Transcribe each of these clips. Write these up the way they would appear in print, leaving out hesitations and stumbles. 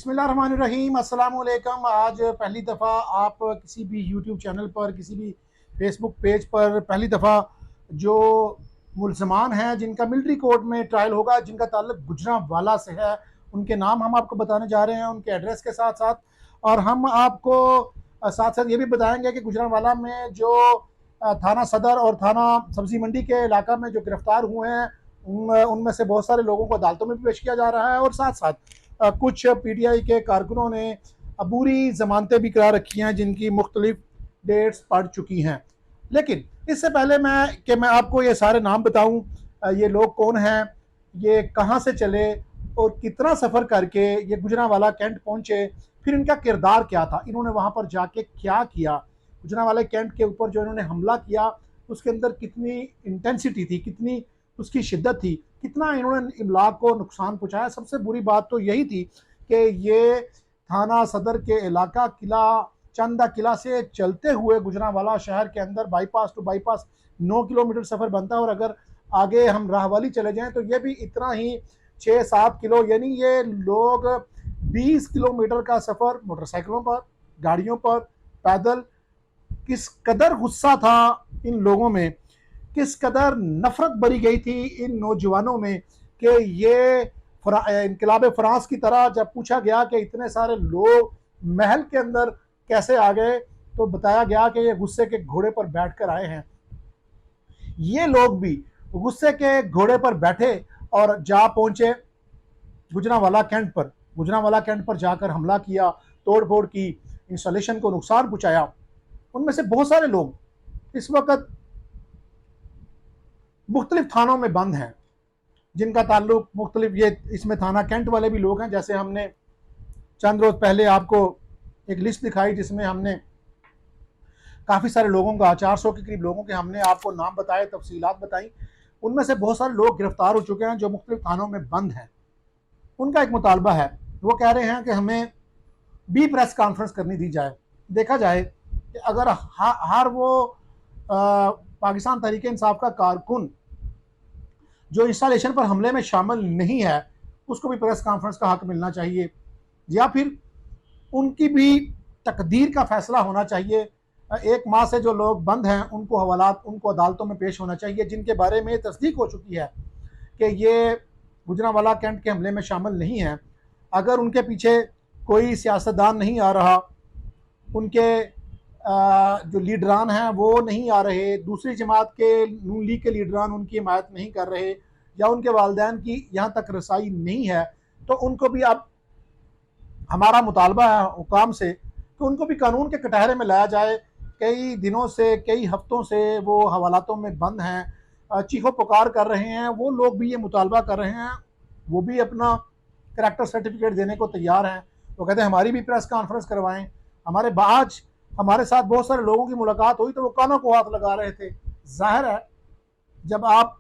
बिस्मिल्लाहिर्रहमानिर्रहीम, अस्सलाम वालेकुम। आज पहली दफ़ा आप किसी भी यूट्यूब चैनल पर, किसी भी फेसबुक पेज पर पहली दफ़ा जो मुल्ज़मान हैं जिनका मिलिट्री कोर्ट में ट्रायल होगा, जिनका ताल्लुक गुजरांवाला से है, उनके नाम हम आपको बताने जा रहे हैं, उनके एड्रेस के साथ साथ। और हम आपको साथ साथ ये भी बताएंगे कि गुजरांवाला में जो थाना सदर और थाना सब्ज़ी मंडी के इलाका में जो गिरफ्तार हुए हैं उनमें से बहुत सारे लोगों को अदालतों में भी पेश किया जा रहा है। और साथ साथ कुछ पीटीआई के कारकुनों ने अबूरी जमानतें भी करा रखी हैं जिनकी मुख्तलिफ डेट्स पड़ चुकी हैं। लेकिन इससे पहले मैं आपको ये सारे नाम बताऊं, ये लोग कौन हैं, ये कहाँ से चले और कितना सफ़र करके ये गुजरांवाला कैंट पहुँचे, फिर इनका किरदार क्या था, इन्होंने वहाँ पर जाके क्या किया, गुजरांवाला कैंट के ऊपर जो इन्होंने हमला किया उसके अंदर कितनी इंटेंसिटी थी, कितनी उसकी शिद्दत थी, कितना इन्होंने इमलाक को नुकसान पहुँचाया। सबसे बुरी बात तो यही थी कि ये थाना सदर के इलाका किला चंदा किला से चलते हुए गुजरांवाला शहर के अंदर बाईपास टू बाईपास 9 किलोमीटर सफ़र बनता है। और अगर आगे हम राहवाली चले जाएं तो ये भी इतना ही 6-7 किलो, यानी ये लोग 20 किलोमीटर का सफ़र मोटरसाइकिलों पर, गाड़ियों पर, पैदल। किस कदर गुस्सा था इन लोगों में, किस कदर नफरत भरी गई थी इन नौजवानों में कि ये इनकलाब फ्रांस की तरह जब पूछा गया कि इतने सारे लोग महल के अंदर कैसे आ गए, तो बताया गया कि ये गुस्से के घोड़े पर बैठकर आए हैं। ये लोग भी गुस्से के घोड़े पर बैठे और जा पहुंचे गुजरांवाला कैंट पर। गुजरांवाला कैंट पर जाकर हमला किया, तोड़ फोड़ की, इंस्टॉलेशन को नुकसान पहुंचाया। उनमें से बहुत सारे लोग इस वक्त मुख्तलिफ थानों में बंद हैं, जिनका ताल्लुक मुख्तलिफ, ये इसमें थाना कैंट वाले भी लोग हैं। जैसे हमने चंद रोज़ पहले आपको एक लिस्ट दिखाई जिसमें हमने काफ़ी सारे लोगों का, 400 के करीब लोगों के हमने आपको नाम बताए, तफसीलात बताई। उनमें से बहुत सारे लोग गिरफ्तार हो चुके हैं जो मुख्तलिफ थानों में बंद हैं। उनका एक मुतालबा है, वो कह रहे हैं कि हमें भी प्रेस कॉन्फ्रेंस करनी दी जाए, देखा जाए कि अगर हर वो पाकिस्तान तहरीक इंसाफ का कारकुन जो इंस्टॉलेशन पर हमले में शामिल नहीं है उसको भी प्रेस कॉन्फ्रेंस का हक मिलना चाहिए, या फिर उनकी भी तकदीर का फैसला होना चाहिए। एक माह से जो लोग बंद हैं उनको हवालात, उनको अदालतों में पेश होना चाहिए, जिनके बारे में तस्दीक हो चुकी है कि ये गुजरांवाला कैंट के हमले में शामिल नहीं है। अगर उनके पीछे कोई सियासतदान नहीं आ रहा, उनके जो लीडरान हैं वो नहीं आ रहे, दूसरी जमात के नून लीग के लीडरान उनकी हिमायत नहीं कर रहे, या उनके वालिदैन की यहाँ तक रसाई नहीं है, तो उनको भी अब हमारा मुतालबा है हुकाम से कि उनको भी कानून के कटहरे में लाया जाए। कई दिनों से, कई हफ्तों से वो हवालातों में बंद हैं, चीखो पुकार कर रहे हैं। वो लोग भी ये मुतालबा कर रहे हैं, वो भी अपना करैक्टर सर्टिफिकेट देने को तैयार हैं। वो कहते हैं हमारी भी प्रेस कॉन्फ्रेंस करवाएं। आज हमारे साथ बहुत सारे लोगों की मुलाकात हुई तो वो कानों को हाथ लगा रहे थे। जाहिर है जब आप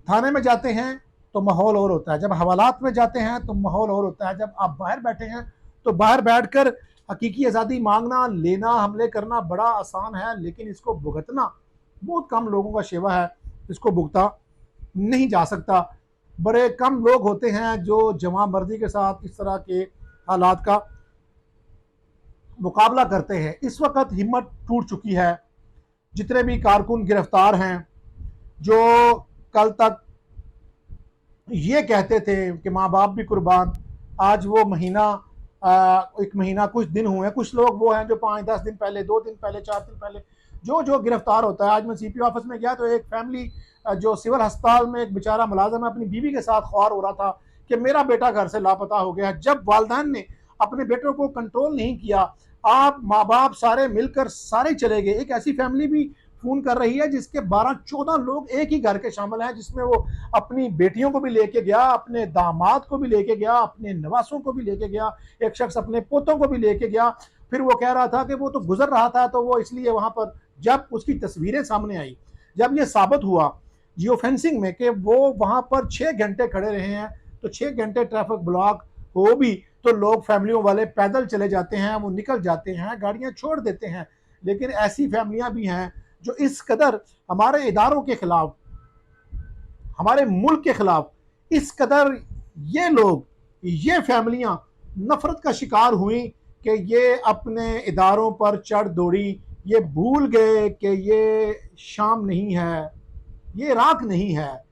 थाने में जाते हैं तो माहौल और होता है, जब हवालात में जाते हैं तो माहौल और होता है, जब आप बाहर बैठे हैं तो बाहर बैठकर हकीकी आज़ादी मांगना, लेना, हमले करना बड़ा आसान है, लेकिन इसको भुगतना बहुत कम लोगों का शेवा है, इसको भुगता नहीं जा सकता। बड़े कम लोग होते हैं जो जवां मर्दी के साथ इस तरह के हालात का मुकाबला करते हैं। इस वक्त हिम्मत टूट चुकी है। जितने भी कारकुन गिरफ्तार हैं जो कल तक ये कहते थे कि माँ बाप भी कुर्बान, आज वो महीना, एक महीना कुछ दिन हुए, कुछ लोग वो हैं जो 5-10 दिन पहले, 2 दिन पहले, 4 दिन पहले जो गिरफ्तार होता है। आज मैं सीपी ऑफिस में गया तो एक फैमिली जो सिविल अस्पताल में एक बेचारा मुलाजिम है, अपनी बीवी के साथ ख्वार हो रहा था कि मेरा बेटा घर से लापता हो गया। जब वालिदैन ने अपने बेटों को कंट्रोल नहीं किया, आप माँ बाप सारे मिलकर सारे चले गए। एक ऐसी फैमिली भी फ़ोन कर रही है जिसके 12-14 लोग एक ही घर के शामिल हैं, जिसमें वो अपनी बेटियों को भी लेके गया, अपने दामाद को भी लेके गया, अपने नवासों को भी लेके गया, एक शख्स अपने पोतों को भी लेके गया। फिर वो कह रहा था कि वो तो गुजर रहा था तो वो इसलिए वहाँ पर, जब उसकी तस्वीरें सामने आई, जब ये साबित हुआ जियो फेंसिंग में कि वो वहाँ पर 6 घंटे खड़े रहे हैं, तो 6 घंटे ट्रैफिक ब्लॉक हो भी तो लोग, फैमिलियों वाले पैदल चले जाते हैं, वो निकल जाते हैं, गाड़ियाँ छोड़ देते हैं। लेकिन ऐसी फैमिलियाँ भी हैं जो इस कदर हमारे इदारों के खिलाफ, हमारे मुल्क के खिलाफ, इस कदर ये लोग, ये फैमिलियां नफरत का शिकार हुई कि ये अपने इदारों पर चढ़ दौड़ी, ये भूल गए कि ये शाम नहीं है, ये इराक नहीं है,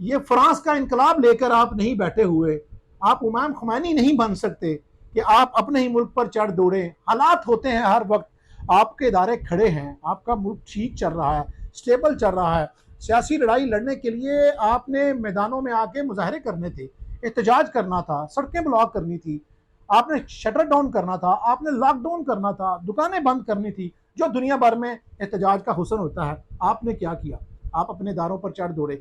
ये फ्रांस का इनकलाब लेकर आप नहीं बैठे हुए, आप इमाम खुमैनी नहीं बन सकते कि आप अपने ही मुल्क पर चढ़ दौड़े। हालात होते हैं हर वक्त, आपके इदारे खड़े हैं, आपका मुल्क ठीक चल रहा है, स्टेबल चल रहा है। सियासी लड़ाई लड़ने के लिए आपने मैदानों में आके मुजाहरे करने थे, एहतजाज करना था, सड़कें ब्लॉक करनी थी, आपने शटर डाउन करना था, आपने लॉकडाउन करना था, दुकानें बंद करनी थी, जो दुनिया भर में एहतजाज का हुस्न होता है। आपने क्या किया? आप अपने इदारों पर चढ़ दौड़े।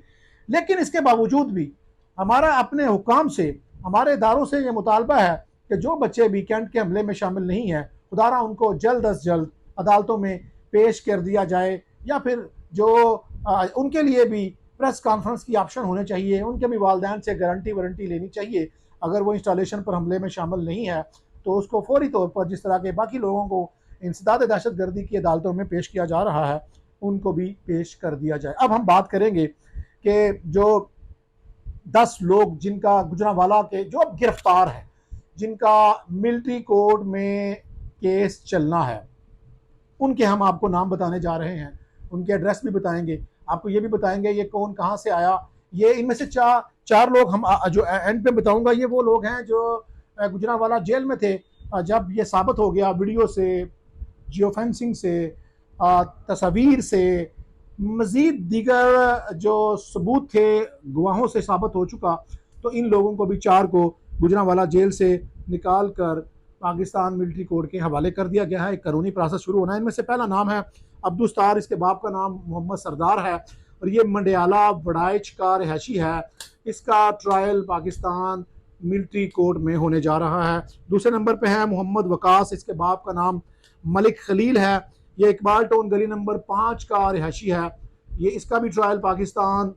लेकिन इसके बावजूद भी हमारा अपने हुकाम से, हमारे इदारों से ये मुतालबा है कि जो बच्चे भी कैंट के हमले में शामिल नहीं हैं, खुदारा उनको जल्द अज जल्द अदालतों में पेश कर दिया जाए, या फिर जो उनके लिए भी प्रेस कॉन्फ्रेंस की ऑप्शन होने चाहिए, उनके भी वालदैन से गारंटी वारंटी लेनी चाहिए। अगर वो इंस्टॉलेशन पर हमले में शामिल नहीं है तो उसको फौरी तौर पर जिस तरह के बाकी लोगों को इंसदाद दहशत गर्दी की अदालतों में पेश किया जा रहा है, उनको भी पेश कर दिया जाए। अब हम बात करेंगे कि जो 10 लोग जिनका गुजरांवाला के जो अब गिरफ्तार है, जिनका मिलिट्री कोर्ट में केस चलना है, उनके हम आपको नाम बताने जा रहे हैं, उनके एड्रेस भी बताएंगे, आपको ये भी बताएंगे ये कौन कहाँ से आया। ये इनमें से चार लोग हम जो एंड पे बताऊंगा, ये वो लोग हैं जो गुजरांवाला जेल में थे। जब ये साबित हो गया वीडियो से, जियो फेंसिंग से, तस्वीर से, मजीद दीगर जो सबूत थे गवाहों से साबित हो चुका, तो इन लोगों को भी 4 को गुजरांवाला जेल से निकाल कर पाकिस्तान मिलिट्री कोर्ट के हवाले कर दिया गया है। एक कानूनी प्रोसेस शुरू होना है। इनमें से पहला नाम है अब्दुल सत्तार, इसके बाप का नाम मोहम्मद सरदार है और ये मंडियाला वड़ाइच का रिहायशी है। इसका ट्रायल पाकिस्तान मिलिट्री कोर्ट में होने जा रहा है। दूसरे नंबर पे है मोहम्मद वकास, इसके बाप का नाम मलिक खलील है, ये इकबाल टाउन गली नंबर 5 का रिहायशी है। ये इसका भी ट्रायल पाकिस्तान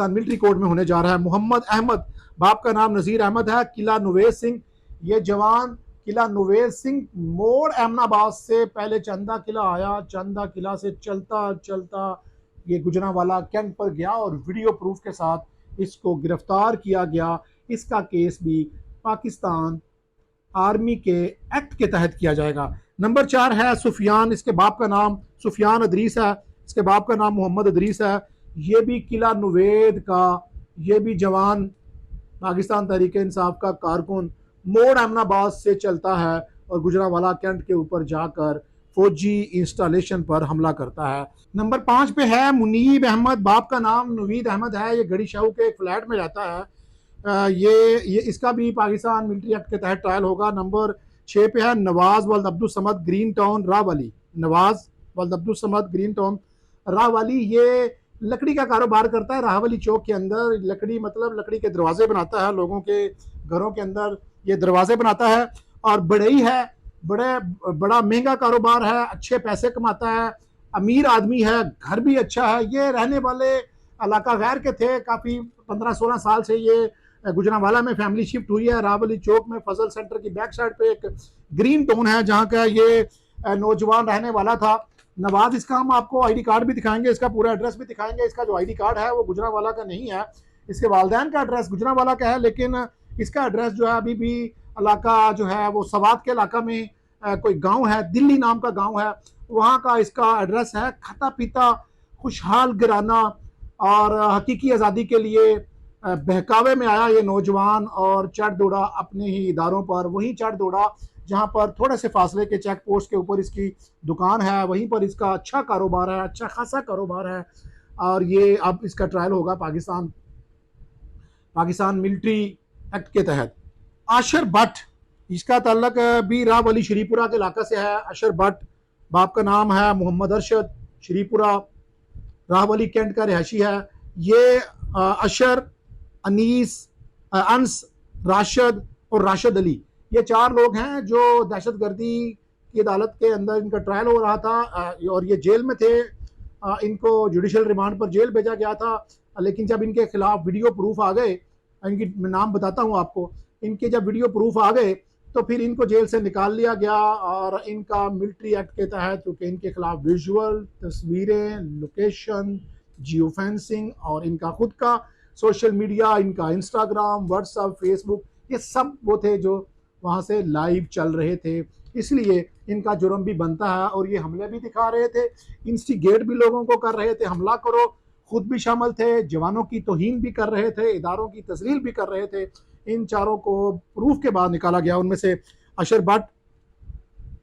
मिलिट्री कोर्ट में होने जा रहा है। मोहम्मद अहमद, बाप का नाम नज़ीर अहमद है, किला नुवेर सिंह, ये जवान किला नुवेर सिंह मोड़ अहमदाबाद से पहले चंदा किला आया, चंदा किला से चलता चलता ये गुजरांवाला कैंट पर गया और वीडियो प्रूफ के साथ इसको गिरफ्तार किया गया। इसका केस भी पाकिस्तान आर्मी के एक्ट के तहत किया जाएगा। नंबर 4 है सुफियान, इसके बाप का नाम सुफियान अदरीस है, इसके बाप का नाम मोहम्मद अदरीस है, ये भी किला नुवेद का, ये भी जवान पाकिस्तान तहरीक इंसाफ का कारकुन मोड़ अहमदाबाद से चलता है और गुजरांवाला कैंट के ऊपर जाकर फौजी इंस्टॉलेशन पर हमला करता है। नंबर 5 पे है मुनीब अहमद, बाप का नाम नवीद अहमद है, ये गढ़ी शाहू के एक फ्लैट में रहता है। ये इसका भी पाकिस्तान मिलिट्री एक्ट के तहत ट्रायल होगा। नंबर 6 पे है नवाज वल्द अब्दुल समद ग्रीन टाउन रावली, नवाज वल्द अब्दुल समद ग्रीन टाउन रावली, ये लकड़ी का कारोबार करता है रावली चौक के अंदर। लकड़ी मतलब लकड़ी के दरवाजे बनाता है, लोगों के घरों के अंदर ये दरवाजे बनाता है और बड़ई है, बड़ा महंगा कारोबार है, अच्छे पैसे कमाता है, अमीर आदमी है, घर भी अच्छा है। ये रहने वाले इलाका गैर के थे, काफ़ी 15-16 साल से ये गुजरांवाला में फैमिली शिफ्ट हुई है। रावली चौक में फजल सेंटर की बैक साइड पे एक ग्रीन टाउन है जहाँ का ये नौजवान रहने वाला था। नवाज, इसका हम आपको आईडी कार्ड भी दिखाएंगे, इसका पूरा एड्रेस भी दिखाएंगे। इसका जो आईडी कार्ड है वो गुजरांवाला का नहीं है, इसके वालदैन का एड्रेस गुजरांवाला का है, लेकिन इसका एड्रेस जो है अभी भी इलाका जो है वो सवात के इलाका में कोई गांव है, दिल्ली नाम का गांव है, वहाँ का इसका एड्रेस है। खाता पीता खुशहाल गिराना और हकीकी आज़ादी के लिए बहकावे में आया ये नौजवान और चढ़ दौड़ा अपने ही इदारों पर। वहीं चढ़ दौड़ा जहाँ पर थोड़े से फासले के चेक पोस्ट के ऊपर इसकी दुकान है, वहीं पर इसका अच्छा कारोबार है, अच्छा खासा कारोबार है। और ये अब इसका ट्रायल होगा पाकिस्तान मिलिट्री एक्ट के तहत। आशर भट्ट, इसका ताल्लुक भी रावली शरीपुरा के इलाका से है। आशर भट्ट, बाप का नाम है मोहम्मद अरशद, शरीपुरा रावली कैंट का रिहायशी है। ये अशर, अनीस, अंस, राशिद और राशिद अली, ये 4 लोग हैं जो दहशत गर्दी की अदालत के अंदर इनका ट्रायल हो रहा था और ये जेल में थे। इनको जुडिशल रिमांड पर जेल भेजा गया था, लेकिन जब इनके खिलाफ वीडियो प्रूफ आ गए, इनकी मैं नाम बताता हूँ आपको, इनके जब वीडियो प्रूफ आ गए तो फिर इनको जेल से निकाल लिया गया और इनका मिलिट्री एक्ट के तहत, क्योंकि इनके खिलाफ विजुअल तस्वीरें, लोकेशन, जियो फेंसिंग और इनका खुद का सोशल मीडिया, इनका इंस्टाग्राम, व्हाट्सएप, फेसबुक, ये सब वो थे जो वहाँ से लाइव चल रहे थे। इसलिए इनका जुर्म भी बनता है और ये हमले भी दिखा रहे थे, इंस्टिगेट भी लोगों को कर रहे थे, हमला करो, खुद भी शामिल थे, जवानों की तौहीन भी कर रहे थे, इदारों की तजलील भी कर रहे थे। इन चारों को प्रूफ के बाद निकाला गया। उनमें से अशर भट्ट,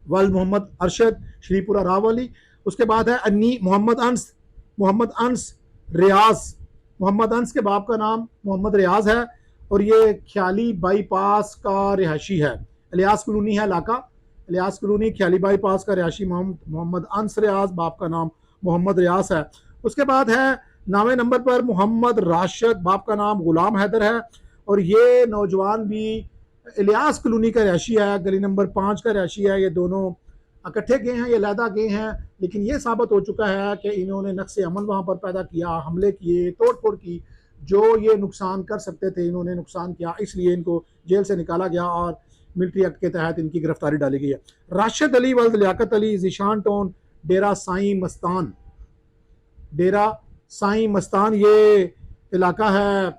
वल्द मोहम्मद अरशद, श्रीपुरा रावली, उसके बाद है अन्नी मोहम्मद अंस रियाज। मोहम्मद अंस के बाप का नाम मोहम्मद रियाज है और ये ख्याली बाईपास का रिहायशी है। इलियास कॉलोनी है इलाका, इलियास कॉलोनी ख्याली बाईपास का रिहायशी मोहम्मद अंस रियाज, बाप का नाम मोहम्मद रियाज है। उसके बाद है 9वें नंबर पर मोहम्मद राशिद, बाप का नाम गुलाम हैदर है और ये नौजवान भी इलियास कॉलोनी का रिहायशी है, गली नंबर 5 का रिहायशी है। ये दोनों इकट्ठे गए हैं, ये लहदा गए हैं, लेकिन ये साबित हो चुका है कि इन्होंने नक्श अमन वहाँ पर पैदा किया, हमले किए, तोड़ फोड़ की, जो ये नुकसान कर सकते थे इन्होंने नुकसान किया, इसलिए इनको जेल से निकाला गया और मिलिट्री एक्ट के तहत इनकी गिरफ्तारी डाली गई है। राशिद अली वल्द लियाकत अली, ज़ीशान टाउन, डेरा साईं मस्तान ये इलाका है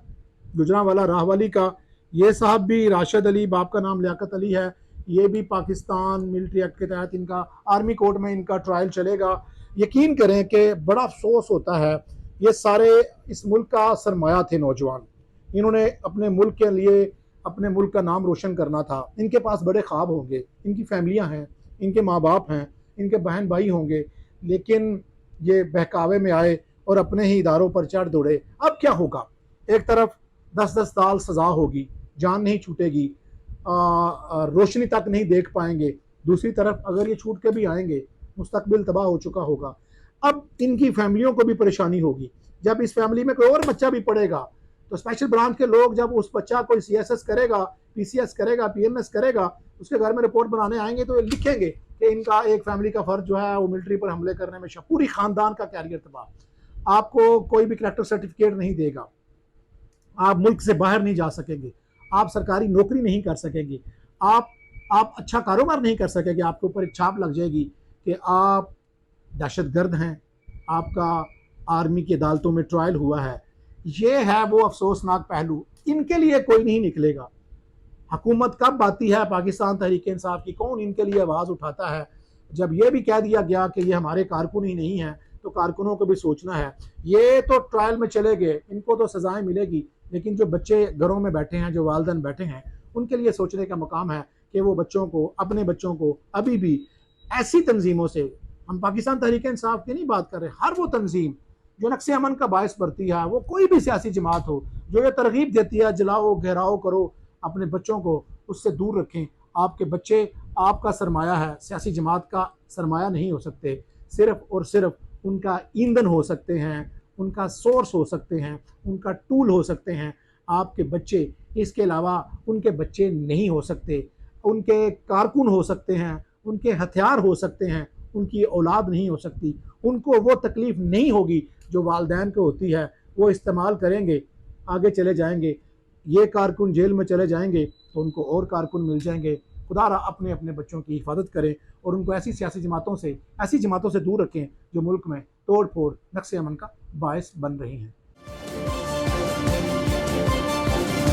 गुजरांवाला राहवाली का। ये साहब भी राशिद अली, बाप का नाम लियाकत अली है, ये भी पाकिस्तान मिलिट्री एक्ट के तहत इनका आर्मी कोर्ट में इनका ट्रायल चलेगा। यकीन करें कि बड़ा अफसोस होता है, ये सारे इस मुल्क का सरमाया थे नौजवान, इन्होंने अपने मुल्क के लिए अपने मुल्क का नाम रोशन करना था, इनके पास बड़े ख्वाब होंगे, इनकी फैमिलियां हैं, इनके माँ बाप हैं, इनके बहन भाई होंगे, लेकिन ये बहकावे में आए और अपने ही इदारों पर चढ़ दौड़े। अब क्या होगा? एक तरफ 10-10 साल सज़ा होगी, जान नहीं छूटेगी, रोशनी तक नहीं देख पाएंगे, दूसरी तरफ अगर ये छूट के भी आएंगे मुस्तकबिल तबाह हो चुका होगा। अब इनकी फैमिलियों को भी परेशानी होगी, जब इस फैमिली में कोई और बच्चा भी पढ़ेगा तो स्पेशल ब्रांच के लोग जब उस बच्चा कोई CSS करेगा, PCS करेगा, PMS करेगा, उसके घर में रिपोर्ट बनाने आएंगे तो ये लिखेंगे कि इनका एक फैमिली का फर्ज जो है वो मिलिट्री पर हमले करने में, पूरी खानदान का कैरियर तबाह। आपको कोई भी करेक्टर सर्टिफिकेट नहीं देगा, आप मुल्क से बाहर नहीं जा सकेंगे, आप सरकारी नौकरी नहीं कर सकेंगे, आप अच्छा कारोबार नहीं कर सकेंगे, आपके ऊपर एक छाप लग जाएगी कि आप दहशतगर्द हैं, आपका आर्मी की अदालतों में ट्रायल हुआ है। ये है वो अफसोसनाक पहलू, इनके लिए कोई नहीं निकलेगा। हुकूमत कब आती है पाकिस्तान तहरीक इंसाफ की, कौन इनके लिए आवाज़ उठाता है? जब ये भी कह दिया गया कि ये हमारे कारकुन ही नहीं हैं, तो कारकुनों को भी सोचना है। ये तो ट्रायल में चले गए, इनको तो सजाएं मिलेगी, लेकिन जो बच्चे घरों में बैठे हैं, जो वालिदैन बैठे हैं, उनके लिए सोचने का मकाम है कि वो बच्चों को, अपने बच्चों को अभी भी ऐसी तंजीमों से, हम पाकिस्तान तहरीक इंसाफ की नहीं बात कर रहे, हर वो तंजीम जो नक्श अमन का बायस बढ़ती है, वो कोई भी सियासी जमात हो जो ये तरगीब देती है जलाओ घेराव करो, अपने बच्चों को उससे दूर रखें। आपके बच्चे आपका सरमाया है, सियासी जमात का सरमाया नहीं हो सकते, सिर्फ और सिर्फ उनका ईंधन हो सकते हैं, उनका सोर्स हो सकते हैं, उनका टूल हो सकते हैं। आपके बच्चे इसके अलावा उनके बच्चे नहीं हो सकते, उनके कारकुन हो सकते हैं, उनके हथियार हो सकते हैं, उनकी औलाद नहीं हो सकती। उनको वो तकलीफ़ नहीं होगी जो वालिदैन को होती है, वो इस्तेमाल करेंगे, आगे चले जाएंगे। ये कारकुन जेल में चले जाएंगे तो उनको और कारकुन मिल जाएंगे। खुदारा अपने अपने बच्चों की हिफाजत करें और उनको ऐसी सियासी जमातों से, ऐसी जमातों से दूर रखें जो मुल्क में तोड़ फोड़, नक्श अमन का बायस बन रही हैं।